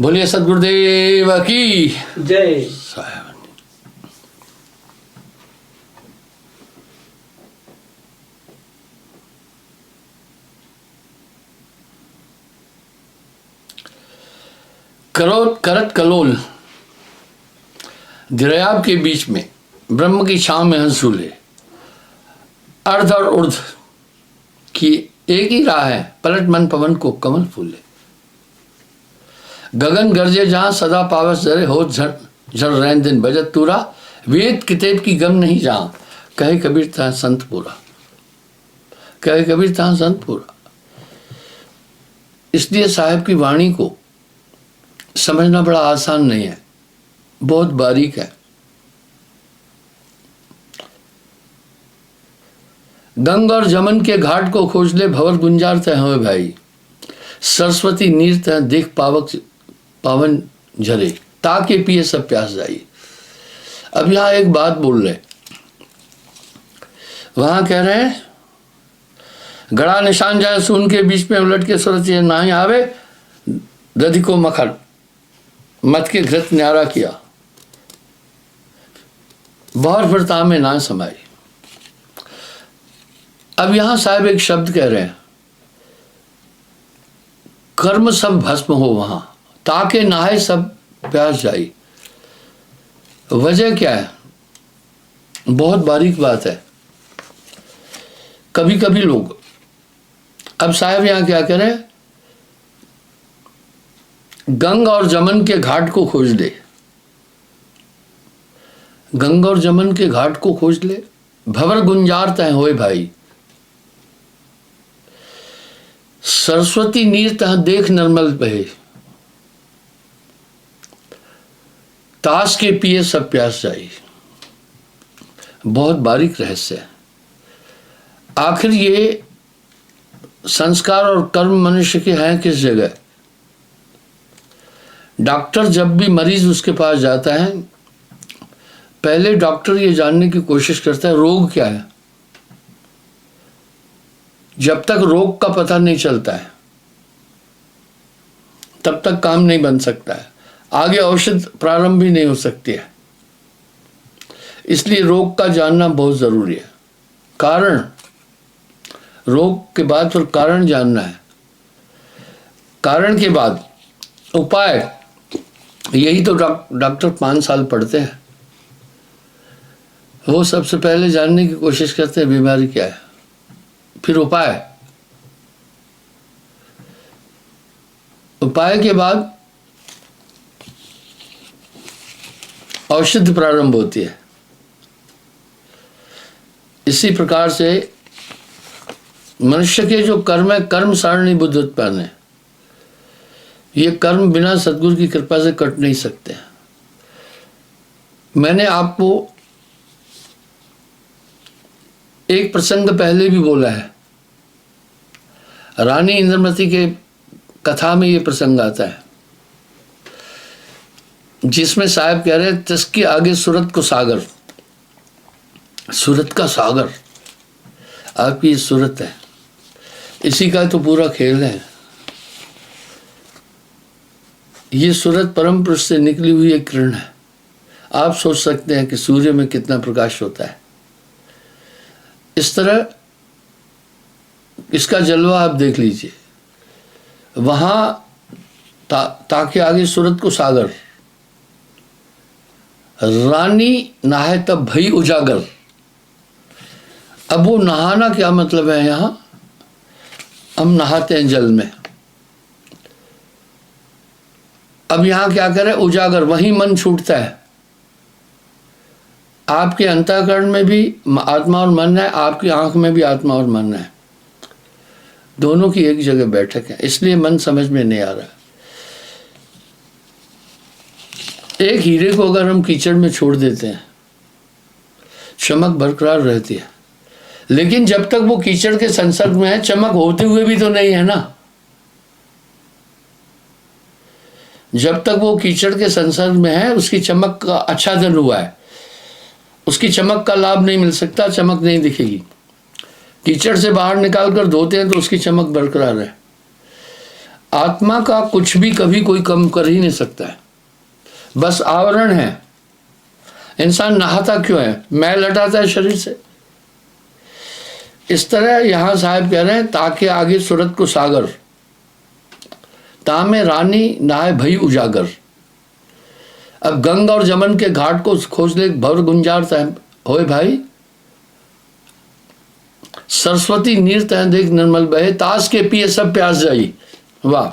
बोलिए सदगुरुदेव की जय। करत कलोल दरियाब के बीच में ब्रह्म की छांव में हंस झूले। अर्ध और उर्ध की एक ही राह है, पलट मन पवन को कमल फूले। गगन गरजे जहां सदा पावस जरे, हो झर रैन दिन बजत तूरा। वेद किताब की गम नहीं जहां, कहे कबीर तहां संत पूरा। कहे कबीर तहां संत पूरा। इसलिए साहिब की वाणी को समझना बड़ा आसान नहीं है, बहुत बारीक है। गंग और जमन के घाट को खोज ले, भंवर गुंजार तय हो भाई। सरस्वती नीर तय देख पावक पावन झरे, ताके पिए सब प्यास जाई। अब यहां एक बात बोल रहे, वहां कह रहे हैं गड़ा निशान जाए सून के बीच में उलट के सूरत ये ना आवे। दधि को मखन मत के घृत न्यारा किया, बहुत व्रता में ना समाई। अब यहां साहब एक शब्द कह रहे हैं, कर्म सब भस्म हो वहां, ताके नहाए सब प्यास जाई। वजह क्या है? बहुत बारीक बात है। कभी कभी लोग, अब साहब यहां क्या कह रहे हैं, गंग और जमन के घाट को खोज ले। गंग और जमन के घाट को खोज ले, भंवर गुंजार तय होए भाई। सरस्वती नीर तह देख निर्मल बहे, ताश के पिए सब प्यास जाई। बहुत बारीक रहस्य है। आखिर ये संस्कार और कर्म मनुष्य के हैं किस जगह? डॉक्टर जब भी मरीज उसके पास जाता है, पहले डॉक्टर ये जानने की कोशिश करता है रोग क्या है। जब तक रोग का पता नहीं चलता है तब तक काम नहीं बन सकता है, आगे औषध प्रारंभ भी नहीं हो सकती है। इसलिए रोग का जानना बहुत जरूरी है। कारण, रोग के बाद फिर कारण जानना है, कारण के बाद उपाय। यही तो डॉक्टर 5 साल पढ़ते हैं। वो सबसे पहले जानने की कोशिश करते हैं बीमारी क्या है, फिर उपाय। उपाय के बाद औषध प्रारंभ होती है। इसी प्रकार से मनुष्य के जो कर्म है, कर्म सारणी बुद्धि उत्पन्न है। ये कर्म बिना सद्गुरु की कृपा से कट नहीं सकते। मैंने आपको एक प्रसंग पहले भी बोला है, रानी इंद्रमती के कथा में ये प्रसंग आता है, जिसमें साहब कह रहे हैं तिसके आगे सूरत को सागर। सूरत का सागर आपकी सूरत है, इसी का तो पूरा खेल है। ये सूरत परम पुरुष से निकली हुई एक किरण है। आप सोच सकते हैं कि सूर्य में कितना प्रकाश होता है। इस तरह इसका जलवा आप देख लीजिए। वहां ताकि आगे सूरत को सागर, रानी नहाए तब भई उजागर। अब वो नहाना क्या मतलब है? यहां हम नहाते हैं जल में। अब यहां क्या करें? उजागर, वहीं मन छूटता है। आपके अंतःकरण में भी आत्मा और मन है, आपकी आंख में भी आत्मा और मन है। दोनों की एक जगह बैठक है, इसलिए मन समझ में नहीं आ रहा। एक हीरे को अगर हम कीचड़ में छोड़ देते हैं, चमक बरकरार रहती है, लेकिन जब तक वो कीचड़ के संसर्ग में है, चमक होते हुए भी तो नहीं है ना। जब तक वो कीचड़ के संसर्ग में है, उसकी चमक का आच्छादन हुआ है, उसकी चमक का लाभ नहीं मिल सकता, चमक नहीं दिखेगी। कीचड़ से बाहर निकाल कर धोते हैं तो उसकी चमक बरकरार है। आत्मा का कुछ भी कभी कोई कम कर ही नहीं सकता है, बस आवरण है। इंसान नहाता क्यों है? मैल हटाता है शरीर से। इस तरह यहां साहब कह रहे हैं, ताके आगे सूरत को सागर, तामे रानी नहाए भई उजागर। अब गंगा और जमन के घाट को खोज ले भवर गुंजार तय होए भाई, सरस्वती नीर तय देख निर्मल बहे, ताश के पिए सब प्यास जाई। वाह,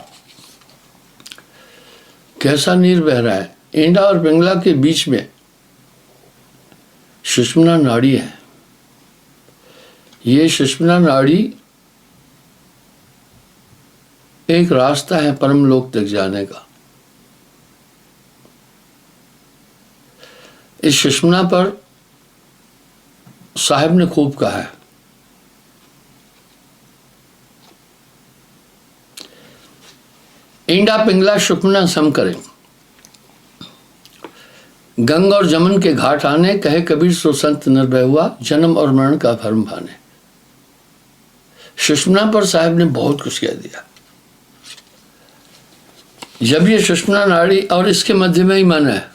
कैसा नीर बह रहा है। ईंडा और पिंगला के बीच में सुषुम्ना नाड़ी है। ये सुषुम्ना नाड़ी एक रास्ता है परम लोक तक जाने का। इस सुषुम्ना पर साहब ने खूब कहा है, ईंडा पिंगला सुषुम्ना सम करे, गंगा और जमन के घाट आने, कहे कबीर सो संत निर्भय हुआ, जन्म और मरण का भरम भाने। सुषुम्ना पर साहब ने बहुत कुछ कह दिया। जब ये सुषुम्ना नाड़ी और इसके मध्य में ही मन है,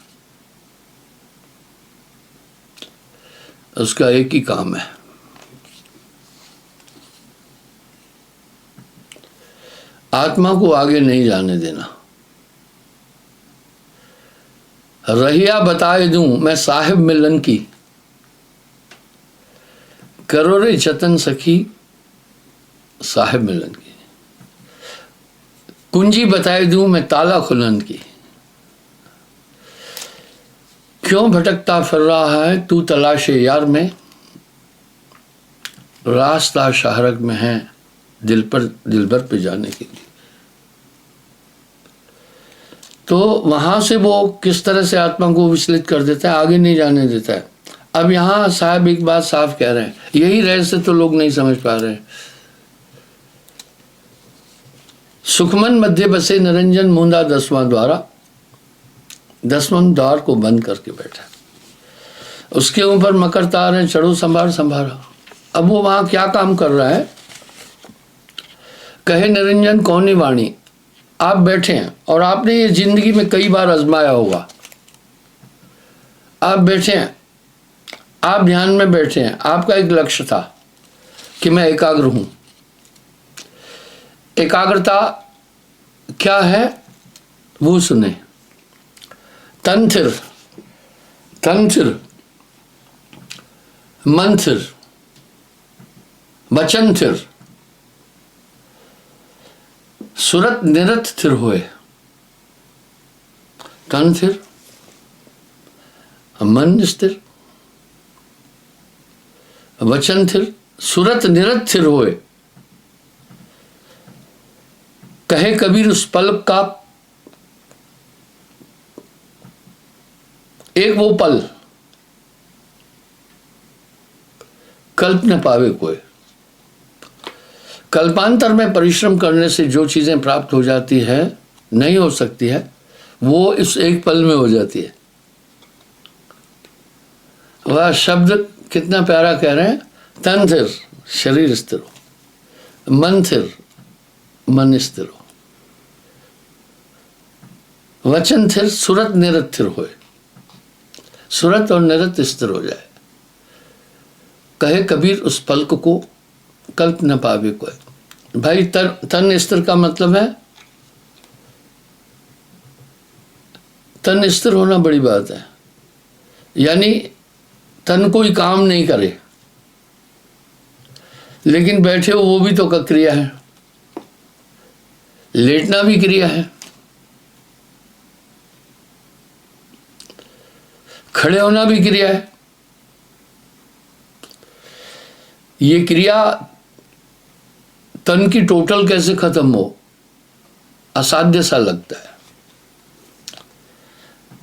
उसका एक ही काम है, आत्मा को आगे नहीं जाने देना। रहिया बताए दूं मैं साहिब मिलन की, करो रे जतन सखी साहिब मिलन की। कुंजी बताए दूं मैं ताला खुलन की, क्यों भटकता फिर रहा है तू तलाशे यार में, रास्ता शाहरग में है दिलबर पे जाने के लिए। तो वहां से वो किस तरह से आत्मा को विचलित कर देता है, आगे नहीं जाने देता है। अब यहां साहब एक बात साफ कह रहे हैं, यही रहस्य तो लोग नहीं समझ पा रहे हैं। सुखमन मध्य बसे निरंजन मूंदा 10वां द्वारा, 10वां द्वार को बंद करके बैठा, उसके ऊपर मकर तार है, चढ़ो संभार संभारा। अब वो वहां क्या काम कर रहा है? कहे निरंजन कौनी वाणी, आप बैठे हैं और आपने ये जिंदगी में कई बार आजमाया होगा। आप बैठे हैं, आप ध्यान में बैठे हैं, आपका एक लक्ष्य था कि मैं एकाग्र हूं। एकाग्रता क्या है वो सुने। तन थिर, तन थिर, मन थिर, वचन थिर, सुरत निरत थिर होए। तन थिर, मन स्थिर, वचन थिर, सुरत निरत थिर होए। कहे कबीर उस पल का, एक वो पल कल्प न पावे कोई। कल्पांतर में परिश्रम करने से जो चीजें प्राप्त हो जाती है, नहीं हो सकती है, वो इस एक पल में हो जाती है। वह शब्द कितना प्यारा कह रहे हैं, तन थिर शरीर स्थिर हो, मन थिर मन स्थिर हो, वचन थिर सुरत निरत थिर होए। सुरत और निरत स्थिर हो जाए। कहे कबीर उस पल को कल्प न पावे कोई। भाई तन स्थिर का मतलब है, तन स्थिर होना बड़ी बात है। यानी तन कोई काम नहीं करे, लेकिन बैठे हो वो भी तो का क्रिया है, लेटना भी क्रिया है, खड़े होना भी क्रिया है। ये क्रिया तन की टोटल कैसे खत्म हो, असाध्य सा लगता है।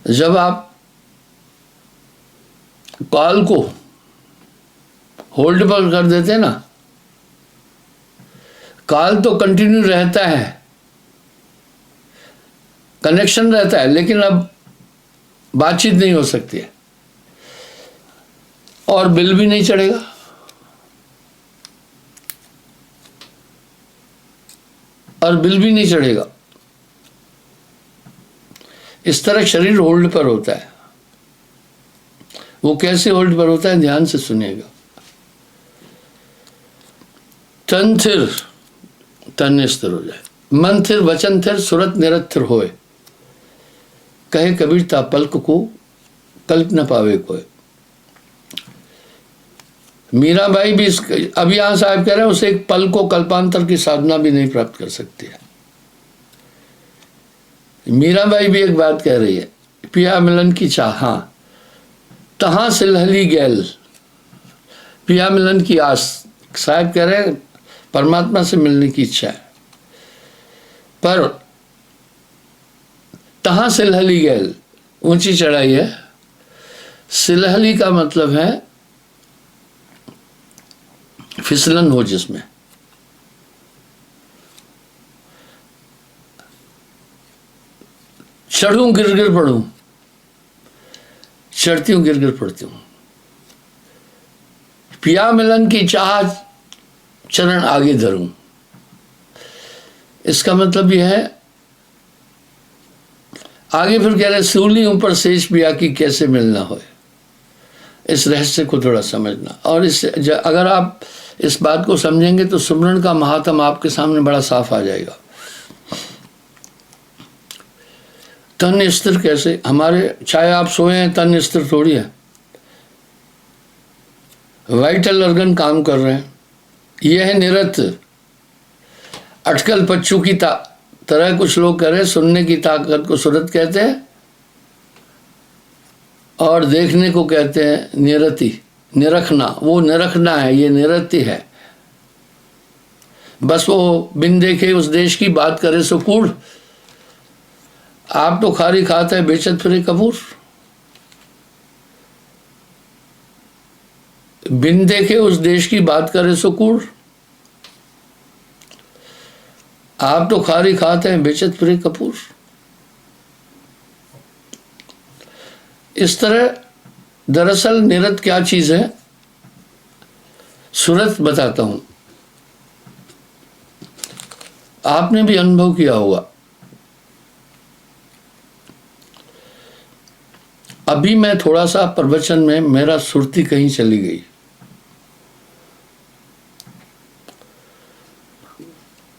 जब आप कॉल को होल्ड पर कर देते ना, कॉल तो कंटिन्यू रहता है, कनेक्शन रहता है, लेकिन अब बातचीत नहीं हो सकती है और बिल भी नहीं चढ़ेगा। और बिल भी नहीं चढ़ेगा। इस तरह शरीर होल्ड पर होता है। वो कैसे होल्ड पर होता है, ध्यान से सुनिएगा। तन थिर, तन स्थिर हो जाए। मन थिर वचन थिर सुरत निरथ थिर होए। कहे कबीर ता पल्क को कल्प न पावे कोई। मीराबाई भी अब यहां साहब कह रहे हैं उसे एक पल को कल्पांतर की साधना भी नहीं प्राप्त कर सकती है। मीराबाई भी एक बात कह रही है, पिया मिलन की चाह तहां से लहली गैल। पिया मिलन की आस, साहब कह रहे हैं परमात्मा से मिलने की इच्छा है, पर तहां से लहली गैल ऊंची चढ़ाई है। सिलहली का मतलब है फिसलन हो जिसमें। चढ़ूं गिर गिर पढ़ूं, चढ़ती हूं गिर गिर पढ़ती हूं। पिया मिलन की चाह चरण आगे धरूं। इसका मतलब यह है, आगे फिर कह रहे सूली ऊपर शेष पिया की कैसे मिलना हो। इस रहस्य को थोड़ा समझना, और इस अगर आप इस बात को समझेंगे तो सुमरन का महात्म आपके सामने बड़ा साफ आ जाएगा। तन स्थिर कैसे, हमारे चाहे आप सोए हैं तन स्थिर थोड़ी है। वाइटल ऑर्गन काम कर रहे हैं। यह है निरत अटकल पच्चू की तरह कुछ लोग कह रहे हैं सुनने की ताकत को सुरत कहते हैं और देखने को कहते हैं निरति, निरखना। वो निरखना है, ये निरति है। बस वो बिन देखे उस देश की बात करे सो कूड़। आप तो खारी खाते हैं बेचत फिरे कपूर। बिन देखे उस देश की बात करे सो कूड़। आप तो खारी खाते हैं बेचत फिरे कपूर। इस तरह दरअसल निरत क्या चीज है, सुरत बताता हूं। आपने भी अनुभव किया होगा। अभी मैं थोड़ा सा प्रवचन में मेरा सुरती कहीं चली गई,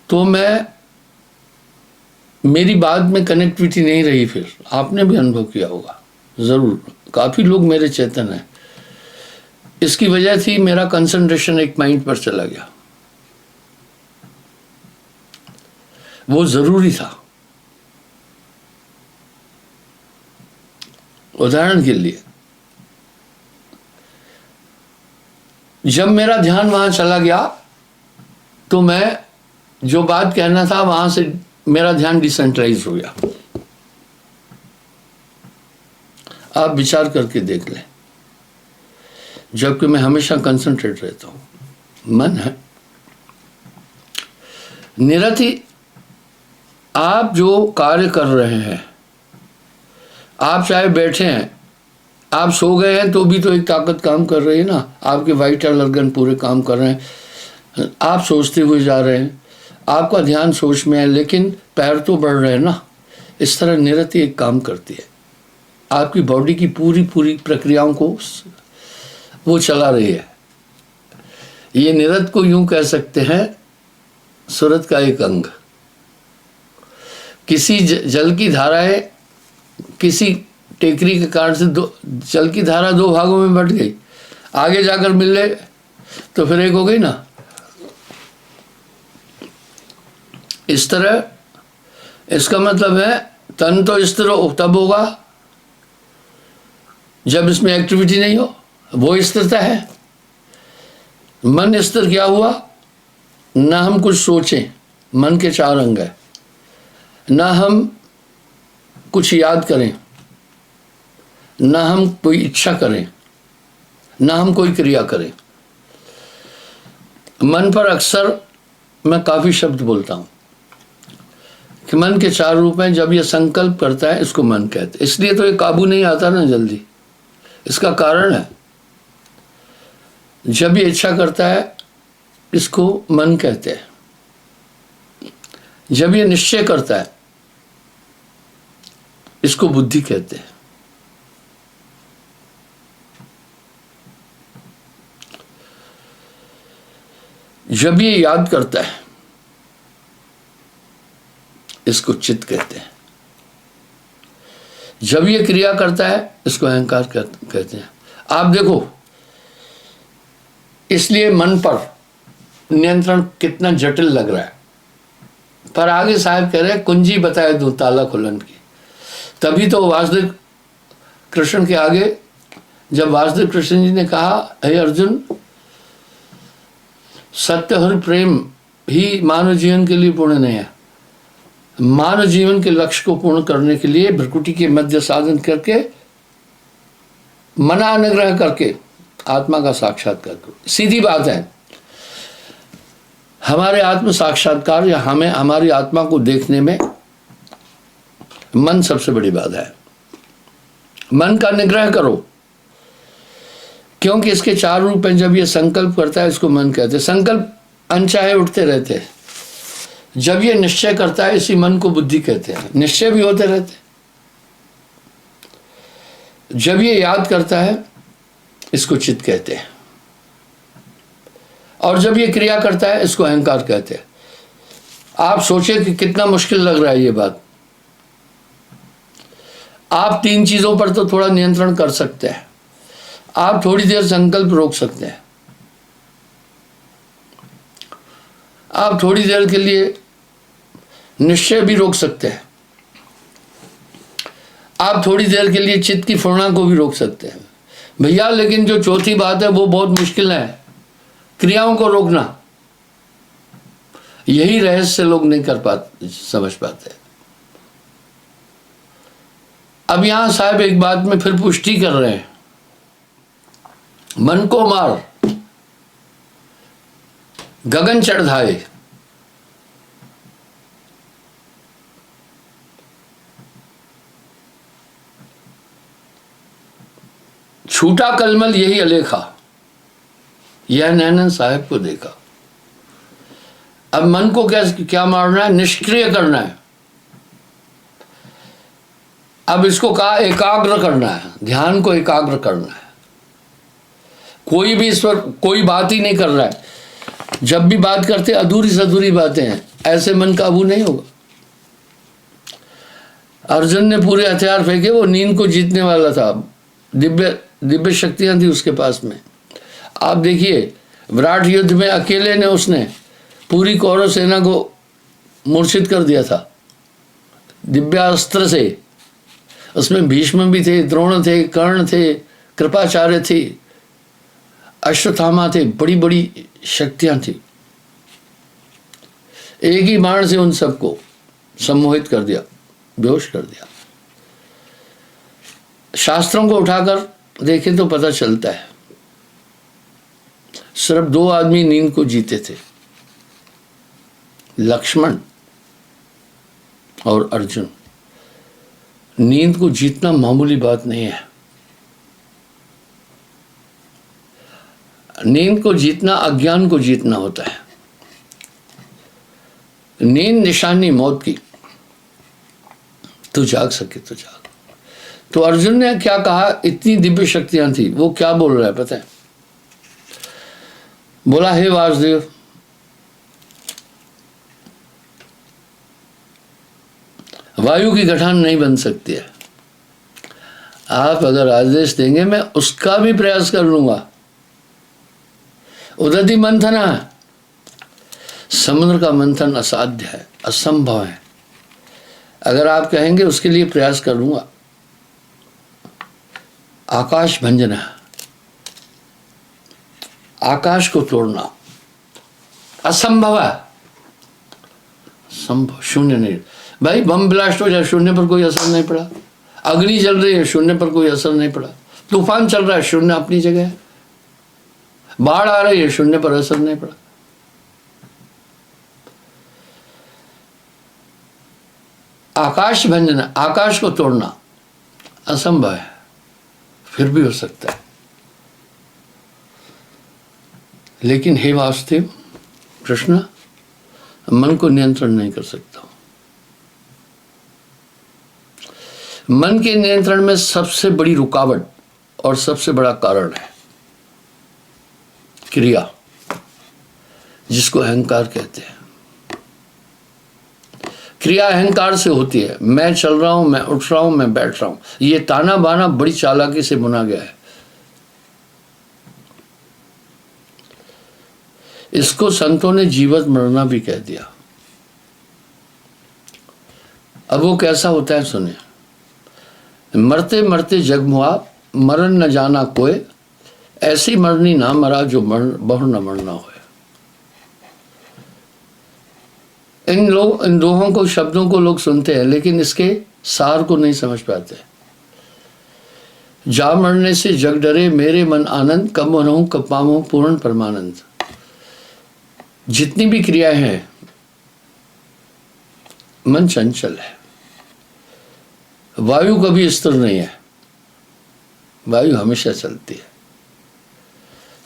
तो मेरी बात में कनेक्टिविटी नहीं रही। फिर आपने भी अनुभव किया होगा जरूर, काफी लोग मेरे चेतन हैं। इसकी वजह थी मेरा कंसंट्रेशन एक माइंड पर चला गया। वो जरूरी था। उदाहरण के लिए, जब मेरा ध्यान वहां चला गया तो मैं जो बात कहना था वहां से मेरा ध्यान डिसेंट्रलाइज हो गया। आप विचार करके देख लें, जबकि मैं हमेशा कंसंट्रेट रहता हूं। मन है निरति। आप जो कार्य कर रहे हैं, आप चाहे बैठे हैं, आप सो गए हैं तो भी तो एक ताकत काम कर रही है ना। आपके वाइटल ऑर्गन पूरे काम कर रहे हैं। आप सोचते हुए जा रहे हैं, आपका ध्यान सोच में है, लेकिन पैर तो बढ़ रहे हैं ना। इस तरह निरति एक काम करती है। आपकी बॉडी की पूरी प्रक्रियाओं को वो चला रही है। ये निरत को यूं कह सकते हैं सुरत का एक अंग। किसी जल की धाराएं किसी टेकरी के कारण से जल की धारा दो भागों में बट गई, आगे जाकर मिले तो फिर एक हो गई ना। इस तरह इसका मतलब है तन तो स्थिर तब होगा जब इसमें एक्टिविटी नहीं हो, वो स्थिरता है। मन स्थिर क्या हुआ, ना हम कुछ सोचें, मन के 4 अंग है, ना हम कुछ याद करें, ना हम कोई इच्छा करें, ना हम कोई क्रिया करें। मन पर अक्सर मैं काफी शब्द बोलता हूं कि मन के 4 रूप हैं। जब ये संकल्प करता है इसको मन कहते हैं। इसलिए तो ये काबू नहीं आता ना जल्दी। इसका कारण है, जब ये इच्छा करता है इसको मन कहते हैं। जब ये निश्चय करता है, इसको बुद्धि कहते हैं। जब ये याद करता है, इसको चित्त कहते हैं। जब ये क्रिया करता है, इसको अहंकार कहते हैं। आप देखो, इसलिए मन पर नियंत्रण कितना जटिल लग रहा है, पर आगे साहब कह रहे हैं कुंजी बताए दूं ताला खुलन की। तभी तो वासुदेव कृष्ण के आगे जब वासुदेव कृष्ण जी ने कहा, हे अर्जुन, सत्य हरि प्रेम ही मानव जीवन के लिए पूर्ण नहीं है। मानव जीवन के लक्ष्य को पूर्ण करने के लिए भ्रकुटी के मध्य साधन करके, मना अनुग्रह करके आत्मा का साक्षात्कार करो। सीधी बात है, हमारे आत्म साक्षात्कार या हमें हमारी आत्मा को देखने में मन सबसे बड़ी बाधा है। मन का निग्रह करो, क्योंकि इसके 4 रूप हैं। जब ये संकल्प करता है, इसको मन कहते हैं। संकल्प अनचाहे उठते रहते हैं। जब ये निश्चय करता है, इसी मन को बुद्धि कहते हैं। निश्चय भी होते रहते हैं। जब ये याद करता है, इसको चित्त कहते हैं। और जब ये क्रिया करता है, इसको अहंकार कहते हैं। आप सोचे कि कितना मुश्किल लग रहा है ये बात। आप 3 चीजों पर तो थोड़ा नियंत्रण कर सकते हैं। आप थोड़ी देर संकल्प रोक सकते हैं। आप थोड़ी देर के लिए निश्चय भी रोक सकते हैं। आप थोड़ी देर के लिए चित्त की फुर्णा को भी रोक सकते हैं भैया। लेकिन जो चौथी बात है वो बहुत मुश्किल है, क्रियाओं को रोकना। यही रहस्य लोग नहीं कर पाते, समझ पाते। अब यहां साहब एक बात में फिर पुष्टि कर रहे हैं, मन को मार गगन चढ़ाए। छूटा कलमल यही अलेखा, यह नैनन साहब को देखा। अब मन को क्या मारना है? निष्क्रिय करना है। अब इसको कहा एकाग्र करना है, ध्यान को एकाग्र करना है। कोई भी ईश्वर कोई बात ही नहीं कर रहा है। जब भी बात करते अधूरी से अधूरी बातें हैं, ऐसे मन काबू नहीं होगा। अर्जुन ने पूरे हथियार फेंके, वो नींद को जीतने वाला था। दिव्य शक्तियां थी उसके पास में। आप देखिए, विराट युद्ध में अकेले ने उसने पूरी कौरव सेना को मूर्छित कर दिया था दिव्यास्त्र से। उसमें भीष्म भी थे, द्रोण थे, कर्ण थे, कृपाचार्य थे, अश्वत्थामा थे, बड़ी बड़ी शक्तियां थी। एक ही बाण से उन सबको सम्मोहित कर दिया, बेहोश कर दिया। शास्त्रों को उठाकर देखें तो पता चलता है सिर्फ 2 आदमी नींद को जीते थे, लक्ष्मण और अर्जुन। नींद को जीतना मामूली बात नहीं है। नींद को जीतना अज्ञान को जीतना होता है। नींद निशानी मौत की। तू जाग सके तो जाग। तो अर्जुन ने क्या कहा? इतनी दिव्य शक्तियां थी। वो क्या बोल रहा है पता है? बोला, हे वासुदेव, वायु की गठान नहीं बन सकती है। आप अगर आदेश देंगे मैं उसका भी प्रयास कर लूंगा। उदधि मंथन है, समुद्र का मंथन असाध्य है, असंभव है। अगर आप कहेंगे उसके लिए प्रयास कर लूंगा। आकाश भंजना, आकाश को तोड़ना असंभव है। संभव शून्य नहीं। भाई बम ब्लास्ट हो जाए, शून्य पर कोई असर नहीं पड़ा। अग्नि जल रही है, शून्य पर कोई असर नहीं पड़ा। तूफान चल रहा है, शून्य अपनी जगह है। बाढ़ आ रही है, शून्य पर असर नहीं पड़ा। आकाश भंजना, आकाश को तोड़ना असंभव है, फिर भी हो सकता है। लेकिन हे वासुदेव कृष्ण, मन को नियंत्रण नहीं कर सकता हूं। मन के नियंत्रण में सबसे बड़ी रुकावट और सबसे बड़ा कारण है क्रिया, जिसको अहंकार कहते हैं। क्रिया अहंकार से होती है। मैं चल रहा हूं, मैं उठ रहा हूं, मैं बैठ रहा हूं। ये ताना बाना बड़ी चालाकी से बुना गया है। इसको संतों ने जीवत मरना भी कह दिया। अब वो कैसा होता है सुनिए। मरते मरते जग मुआ, मरण न जाना कोय, ऐसी मरनी ना मरा जो बहु न मरना होए। इन दोहों को, शब्दों को लोग सुनते हैं, लेकिन इसके सार को नहीं समझ पाते। जा मरने से जग डरे, मेरे मन आनंद, कब रहूं कब पाऊं पूर्ण परमानंद। जितनी भी क्रियाएं हैं, मन चंचल है। वायु कभी स्थिर नहीं है, वायु हमेशा चलती है।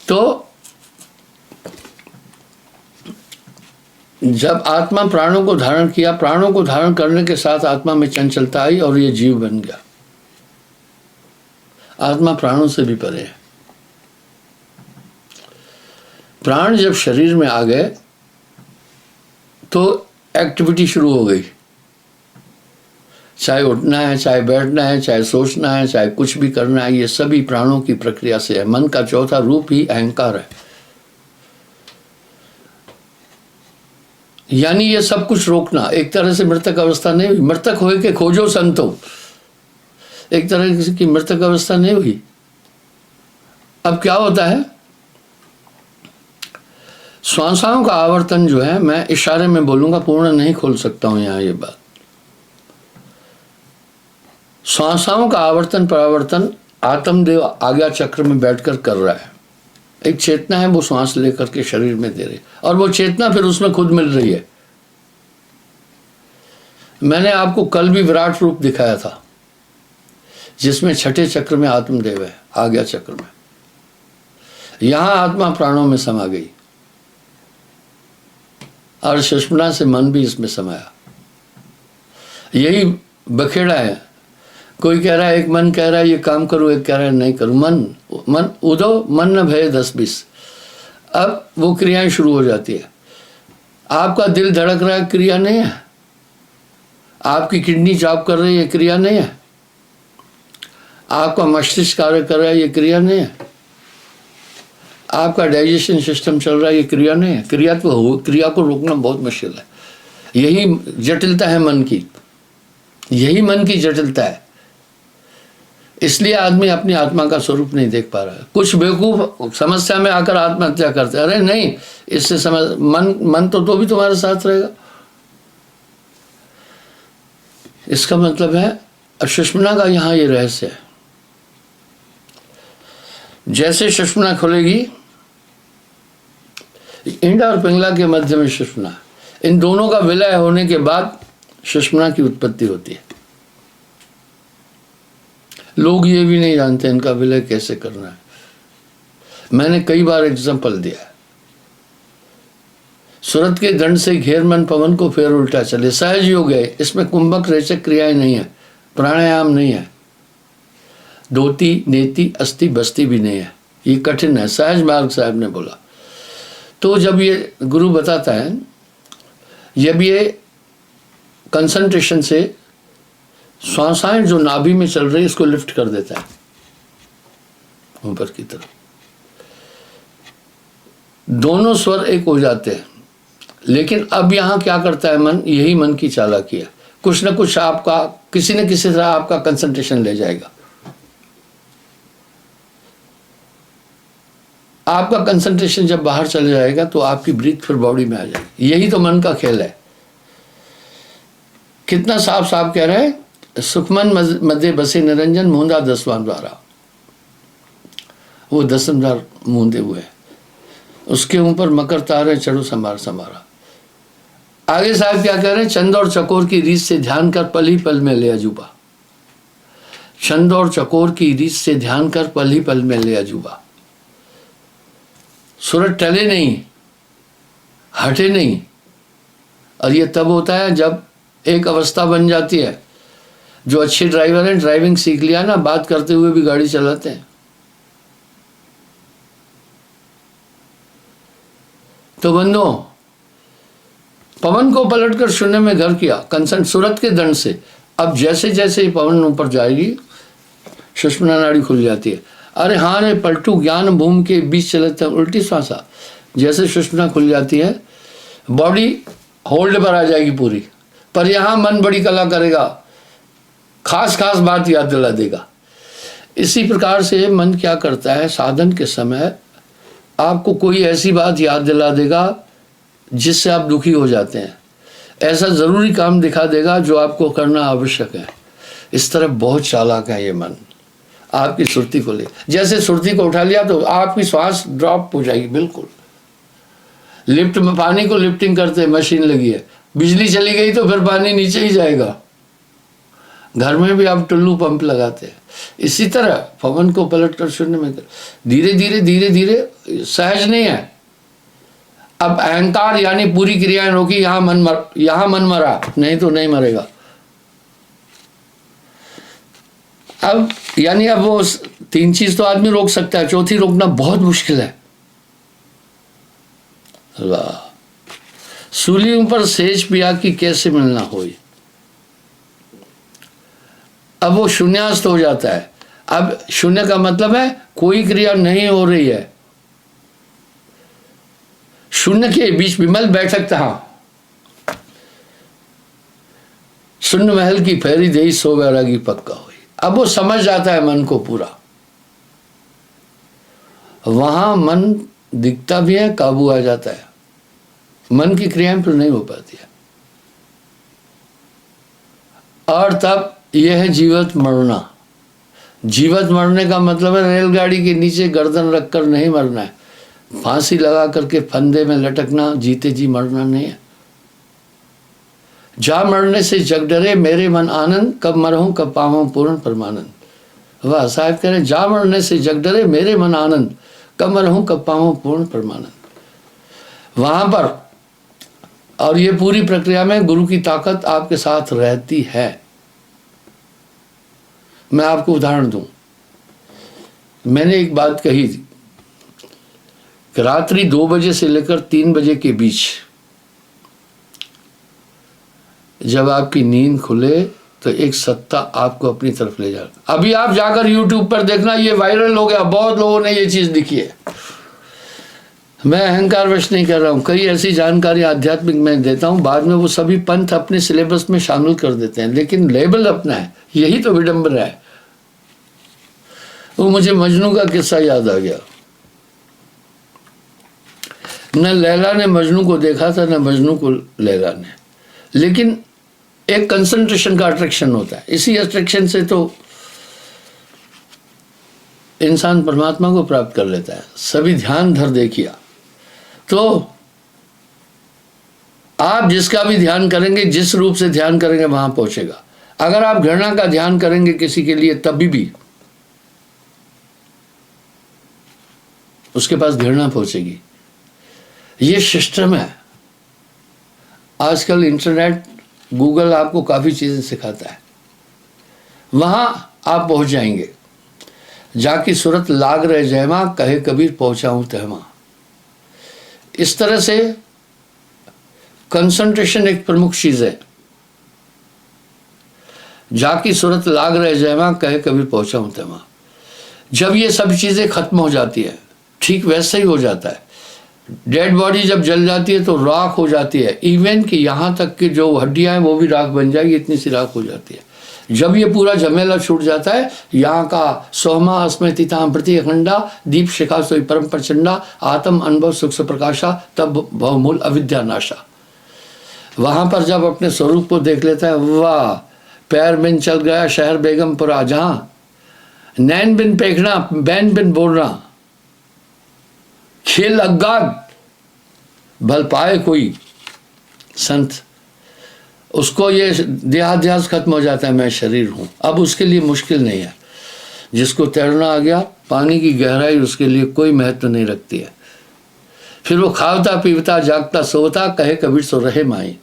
तो जब आत्मा प्राणों को धारण किया, प्राणों को धारण करने के साथ आत्मा में चंचलता आई और ये जीव बन गया। आत्मा प्राणों से भी परे है। प्राण जब शरीर में आ गए तो एक्टिविटी शुरू हो गई। चाहे उठना है, चाहे बैठना है, चाहे सोचना है, चाहे कुछ भी करना है, ये सभी प्राणों की प्रक्रिया से है। मन का चौथा रूप ही अहंकार है। यानी ये सब कुछ रोकना। एक तरह से मृतक अवस्था नहीं हुई। मृतक होए के खोजो संतो, एक तरह की मृतक अवस्था नहीं हुई। अब क्या होता है, श्वासाओं का आवर्तन जो है, मैं इशारे में बोलूंगा, पूर्ण नहीं खोल सकता हूं यहां ये बात। श्वासाओं का आवर्तन परावर्तन आत्मदेव आज्ञा चक्र में बैठकर कर रहा है। एक चेतना है, वो श्वास लेकर के शरीर में दे रही, और वो चेतना फिर उसमें खुद मिल रही है। मैंने आपको कल भी विराट रूप दिखाया था, जिसमें छठे चक्र में आत्मदेव है, आज्ञा चक्र में। यहां आत्मा प्राणों में समा गई और सुषुम्ना से मन भी इसमें समाया। यही बखेड़ा है। कोई कह रहा है, एक मन कह रहा है ये काम करो, एक कह रहा है नहीं करो। मन उदो मन न भय 10-20। अब वो क्रियाएं शुरू हो जाती है। आपका दिल धड़क रहा है, क्रिया नहीं है। आपकी किडनी जॉब कर रही है, क्रिया नहीं है। आपका मस्तिष्क कार्य कर रहा है, ये क्रिया नहीं है। आपका डाइजेशन सिस्टम चल रहा है, ये क्रिया नहीं है। क्रिया को रोकना बहुत मुश्किल है। यही जटिलता है मन की, यही मन की जटिलता है। इसलिए आदमी अपनी आत्मा का स्वरूप नहीं देख पा रहा है। कुछ बेवकूफ समस्या में आकर आत्महत्या करते हैं। अरे नहीं, इससे समझ, मन तो भी तुम्हारे साथ रहेगा। इसका मतलब है सुषुम्ना का यहाँ ये रहस्य है। जैसे सुषुम्ना खुलेगी, इंड और पिंगला के मध्य में सुषुम्ना, इन दोनों का विलय होने के बाद सुषुम्ना की उत्पत्ति होती है। लोग ये भी नहीं जानते इनका विलय कैसे करना है। मैंने कई बार एग्जाम्पल दिया है। सूरत के दंड से घेर मन पवन को फेर उल्टा चले, सहज योग है। इसमें कुंभक रेचक क्रियाएं नहीं है, प्राणायाम नहीं है, धोती नेति अस्थि बस्ती भी नहीं है। ये कठिन है, सहज मार्ग साहब ने बोला। तो जब ये गुरु बताता है, जब ये कंसंट्रेशन से श्वासाएं जो नाभि में चल रही है, इसको लिफ्ट कर देता है ऊपर की तरफ। दोनों स्वर एक हो जाते हैं। लेकिन अब यहां क्या करता है मन, यही मन की चालाकी है। कुछ ना कुछ आपका किसी न किसी तरह आपका कंसंट्रेशन ले जाएगा। आपका कंसंट्रेशन जब बाहर चले जाएगा तो आपकी ब्रीथ फिर बॉडी में आ जाएगी। यही तो मन का खेल है। कितना साफ साफ कह रहे हैं, सुखमन मध्य बसे निरंजन मूंदा 10वां द्वारा। वो 10 द्वार मूंदे हुए, उसके ऊपर मकर तारे चढ़ो संभार संभारा। आगे साहब क्या कह रहे हैं, चंद और चकोर की रीत से ध्यान कर पल ही पल में ले अजूबा। चंद और चकोर की रीत से ध्यान कर पल ही पल में ले अजूबा। सूरज टले नहीं, हटे नहीं, और ये तब होता है जब एक अवस्था बन जाती है। जो अच्छे ड्राइवर हैं, ड्राइविंग सीख लिया ना, बात करते हुए भी गाड़ी चलाते हैं। तो बंदों, पवन को पलटकर शून्य में घर किया कंसन सूरत के दंड से। अब जैसे जैसे ही पवन ऊपर जाएगी, सुषुम्ना नाड़ी खुल जाती है। अरे हाँ रे पलटू, ज्ञान भूमि के बीच चलते हैं उल्टी श्वासा। जैसे सुषुम्ना खुल जाती है, बॉडी होल्ड पर आ जाएगी पूरी, पर यहाँ मन बड़ी कला करेगा, खास खास बात याद दिला देगा। इसी प्रकार से मन क्या करता है, साधन के समय आपको कोई ऐसी बात याद दिला देगा जिससे आप दुखी हो जाते हैं, ऐसा ज़रूरी काम दिखा देगा जो आपको करना आवश्यक है। इस तरह बहुत चालाक है ये मन, आपकी सुरती को ले। जैसे सुरती को उठा लिया तो आपकी श्वास ड्रॉप हो जाएगी बिल्कुल। लिफ्ट में पानी को लिफ्टिंग करते मशीन लगी है, बिजली चली गई तो फिर पानी नीचे ही जाएगा। घर में भी आप टुल्लू पंप लगाते हैं। इसी तरह पवन को पलटकर शून्य में कर, धीरे धीरे धीरे धीरे, सहज नहीं है। अब अहंकार यानी पूरी क्रियाएं रोकी, यहाँ मन मरा, नहीं तो नहीं मरेगा। अब यानी अब वो 3 चीज तो आदमी रोक सकता है, चौथी रोकना बहुत मुश्किल है। सूली ऊपर सेज पिया की कैसे मिलना होई। अब वो शून्यास्त हो जाता है। अब शून्य का मतलब है कोई क्रिया नहीं हो रही है। शून्य के बीच विमल बैठक था, शून्य महल की फेरी दे सो वैरागी पक्का हुई। अब वो समझ जाता है मन को पूरा। वहां मन दिखता भी है, काबू आ जाता है, मन की क्रियाएं फिर नहीं हो पाती है। और तब यह है जीवत मरना। जीवत मरने का मतलब है रेलगाड़ी के नीचे गर्दन रखकर नहीं मरना है, फांसी लगा करके फंदे में लटकना, जीते जी मरना नहीं है। जा मरने से जग डरे मेरे मन आनंद, कब मरहूं कब पाऊं पूर्ण परमानंद। वाह साहब कह रहे, जा मरने से जग डरे मेरे मन आनंद, कब मरहूं कब पाऊं पूर्ण परमानंद। वहां पर और ये पूरी प्रक्रिया में गुरु की ताकत आपके साथ रहती है। मैं आपको उदाहरण दूं, मैंने एक बात कही थी कि रात्रि 2 बजे से लेकर 3 बजे के बीच जब आपकी नींद खुले तो एक सत्ता आपको अपनी तरफ ले जाता। अभी आप जाकर YouTube पर देखना, ये वायरल हो गया, बहुत लोगों ने ये चीज लिखी है। मैं अहंकार वश नहीं कर रहा हूँ, कई ऐसी जानकारी आध्यात्मिक मैं देता हूँ, बाद में वो सभी पंथ अपने सिलेबस में शामिल कर देते हैं, लेकिन लेबल अपना है। यही तो विडंबना है। वो मुझे मजनू का किस्सा याद आ गया। न लैला ने मजनू को देखा था, न मजनू को लैला ने, लेकिन एक कंसंट्रेशन का अट्रैक्शन होता है। इसी अट्रैक्शन से तो इंसान परमात्मा को प्राप्त कर लेता है। सभी ध्यान धर देखिए, तो आप जिसका भी ध्यान करेंगे, जिस रूप से ध्यान करेंगे वहां पहुंचेगा। अगर आप घृणा का ध्यान करेंगे किसी के लिए, तभी भी उसके पास घृणा पहुंचेगी। ये सिस्टम है। आजकल इंटरनेट, गूगल आपको काफी चीजें सिखाता है, वहां आप पहुंच जाएंगे। जाकी सूरत लाग रहे जयमा, कहे कबीर पहुंचाऊं तहमा। इस तरह से कंसंट्रेशन एक प्रमुख चीज है। जाकी सूरत लाग रहे जयमा, कहे कबीर पहुंचाऊं तहमा। जब ये सब चीजें खत्म हो जाती है, ठीक वैसे ही हो जाता है। डेड बॉडी जब जल जाती है तो राख हो जाती है, इवन कि यहाँ तक कि जो हड्डियां हैं वो भी राख बन जाएगी, इतनी सी राख हो जाती है। जब ये पूरा झमेला छूट जाता है, यहाँ का सोमा अस्मृतिताम प्रति अखंडा दीप शिखा सोई परम प्रचंडा आत्म अनुभव सुख से प्रकाशा, तब भवमूल अविद्या नाशा। वहां पर जब अपने स्वरूप को देख लेता है, वाह पैर बिन चल गया शहर बेगमपुरा, जहाँ नैन बिन पेखना बैन बिन बोलना, खेल अज्ञात भल पाए कोई संत। उसको ये देहाध्यास खत्म हो जाता है, मैं शरीर हूं। अब उसके लिए मुश्किल नहीं है। जिसको तैरना आ गया, पानी की गहराई उसके लिए कोई महत्व नहीं रखती है। फिर वो खावता पीवता जागता सोता, कहे कबीर सो रहे माई।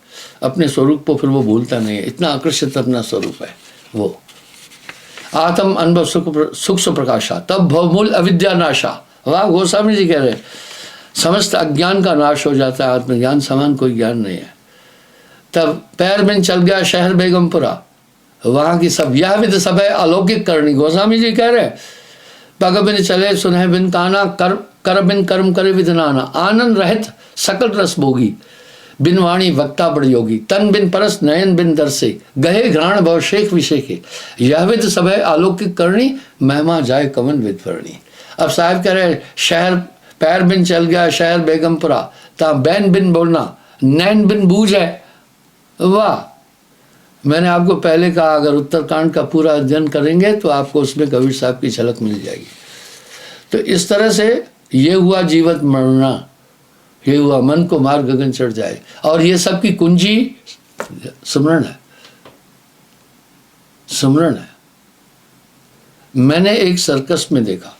अपने स्वरूप को फिर वो भूलता नहीं है, इतना आकर्षित अपना स्वरूप है वो। आत्म अनुभव सुख सुप्रकाशा तब भवमूल अविद्या नाशा। वाह, गोस्वामी जी कह रहे समस्त अज्ञान का नाश हो जाता है, आत्मज्ञान समान कोई ज्ञान नहीं है। तब पैर बिन चल गया शहर बेगमपुरा, वहां की सब यह विद सब है अलौकिक करनी। गोस्वामी जी कह रहे पग बिन चले सुनह बिन ताना, कर बिन कर्म करे विद नाना, आनंद रहित सकल रस भोगी, बिन वाणी वक्ता बड़ योगी, तन बिन परस नयन बिन दर्शे, गहे घ्राण भव शेख विशेखे, यह विद सब है अलौकिक करनी, महिमा जाए कवन विद वर्णी। अब साहब कह रहे शहर पैर बिन चल गया शहर बेगमपुरा, ता बैन बिन बोलना नैन बिन बूझ है। वाह, मैंने आपको पहले कहा अगर उत्तरकांड का पूरा अध्ययन करेंगे तो आपको उसमें कबीर साहब की झलक मिल जाएगी। तो इस तरह से ये हुआ जीवत मरना, ये हुआ मन को मार गगन चढ़ जाए, और ये सब की कुंजी सुमरण है, सुमरण है। मैंने एक सर्कस में देखा,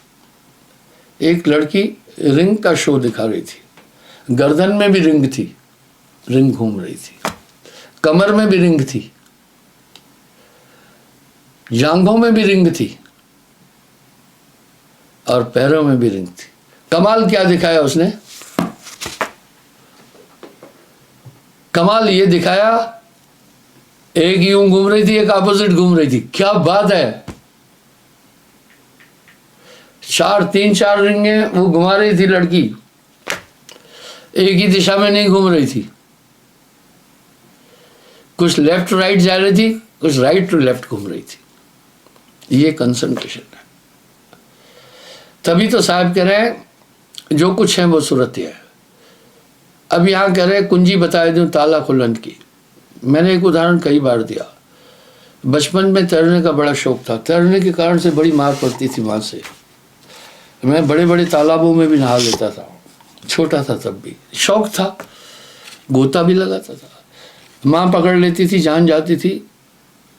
एक लड़की रिंग का शो दिखा रही थी, गर्दन में भी रिंग थी, रिंग घूम रही थी, कमर में भी रिंग थी, जांघों में भी रिंग थी, और पैरों में भी रिंग थी। कमाल क्या दिखाया उसने? कमाल ये दिखाया, एक यूं घूम रही थी, एक अपोजिट घूम रही थी। क्या बात है! तीन चार रिंगे वो घुमा रही थी लड़की, एक ही दिशा में नहीं घूम रही थी, कुछ लेफ्ट राइट जा रही थी, कुछ राइट टू लेफ्ट घूम रही थी। ये कंसंट्रेशन है। तभी तो साहब कह रहे हैं जो कुछ है वो सूरत है। अब यहां कह रहे कुंजी बताए दूं ताला खुलन की। मैंने एक उदाहरण कई बार दिया। बचपन में तैरने का बड़ा शौक था, तैरने के कारण से बड़ी मार पड़ती थी माँ से। मैं बड़े बड़े तालाबों में भी नहा लेता था, छोटा था तब भी शौक था, गोता भी लगाता था। माँ पकड़ लेती थी, जान जाती थी,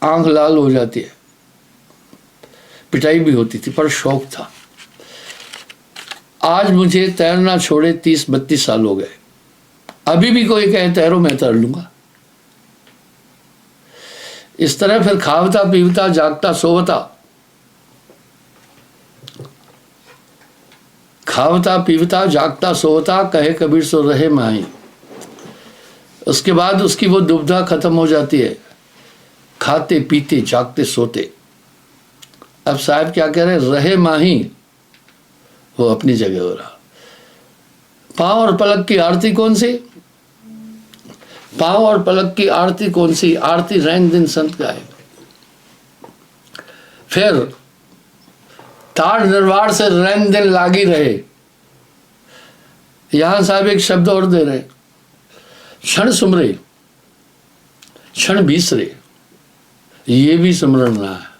आंख लाल हो जाती है, पिटाई भी होती थी, पर शौक था। आज मुझे तैरना छोड़े 30-32 साल हो गए, अभी भी कोई कहे तैरो मैं तैर लूंगा। इस तरह फिर खावता पीवता जागता सोवता, खावता पीवता जागता सोवता कहे कबीर सो रहे माही। उसके बाद उसकी वो दुविधा खत्म हो जाती है, खाते पीते जागते सोते। अब साहब क्या कह रहे, रहे माही, वो अपनी जगह हो रहा। पांव और पलक की आरती कौन सी? पांव और पलक की आरती कौन सी? आरती रैन दिन संत गाए। फिर ताड़ निर्वाण से रैन दिन लागी रहे। यहां साहब एक शब्द और दे रहे, क्षण सुमरे क्षण बीसरे, ये भी सुमरण ना है।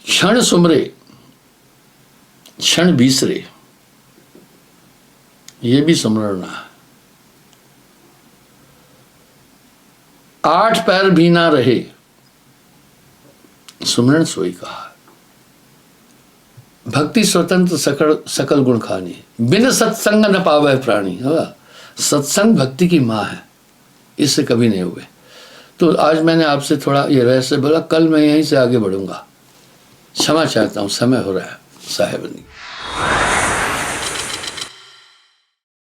क्षण सुमरे क्षण बीसरे, ये भी सुमरण ना है। 8 पैर भी ना रहे, सुमरण सोई कहा। भक्ति स्वतंत्र सकल गुण खानी, बिन सत्संग न पावे प्राणी। सत्संग भक्ति की माँ है, इससे कभी नहीं हुए। तो आज मैंने आपसे थोड़ा ये रहस्य बोला, कल मैं यहीं से आगे बढ़ूंगा। क्षमा चाहता हूं, समय हो रहा है साहेबनी।